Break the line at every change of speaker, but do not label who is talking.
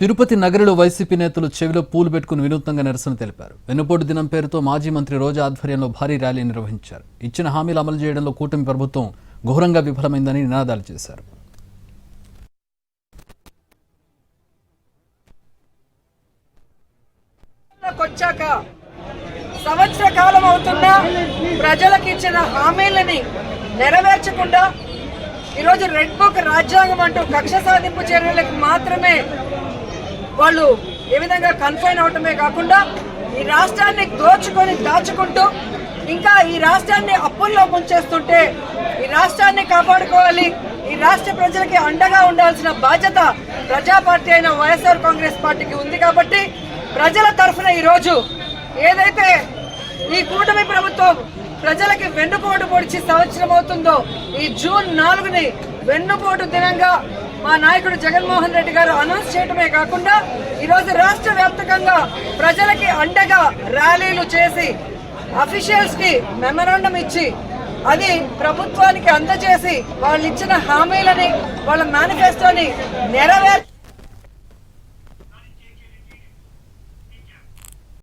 Tirupati నగరిలో YCP నేతలు చెవిలో పూలు పెట్టుకుని వినూత్నంగా నిరసన తెలిపారు. వెన్నుపోటు దినం పేరుతో మాజీ మంత్రి రోజా ఆధ్వర్యంలో భారీ ర్యాలీ నిర్వహించారు. ఇచ్చిన హామీలు అమలు చేయడంలో కూటమి ప్రభుత్వం ఘోరంగా విఫలమైందని నినాదాలు చేశారు.
సంవత్సర కాలం అవుతున్నా ప్రజలకు ఇచ్చిన హామీలని నెరవేర్చకుండా ఈరోజు రెడ్ బుక్ రాజ్యాంగం అంటూ కక్ష సాధింపు చర్యలకు మాత్రమే వాళ్ళు ఏ విధంగా కన్ఫైన్ అవటమే కాకుండా ఈ రాష్ట్రాన్ని దాచుకుంటూ ఇంకా ఈ రాష్ట్రాన్ని అప్పుల్లో ముంచేస్తుంటే ఈ రాష్ట్రాన్ని కాపాడుకోవాలి, ఈ రాష్ట్ర ప్రజలకి అండగా ఉండాల్సిన బాధ్యత ప్రజా పార్టీ అయిన వైఎస్ఆర్ కాంగ్రెస్ పార్టీకి ఉంది. కాబట్టి ప్రజల తరఫున ఈరోజు ఏదైతే ఈ కూటమి ప్రభుత్వం ప్రజలకి వెన్నుపోటు పొడిచి సంవత్సరం అవుతుందో ఈ జూన్ 4ని వెన్నుపోటు దినంగా మా నాయకుడు జగన్మోహన్ రెడ్డి గారు అనౌన్స్ చేయడమే కాకుండా ఈరోజు రాష్ట్ర వ్యాప్తంగా ప్రజలకి అండగా ర్యాలీలు చేసి అఫీషియల్స్ కి మెమరాండం ఇచ్చి అది ప్రభుత్వానికి అందజేసి వాళ్ళు ఇచ్చిన హామీలని వాళ్ళ మేనిఫెస్టోని నెరవేర్చి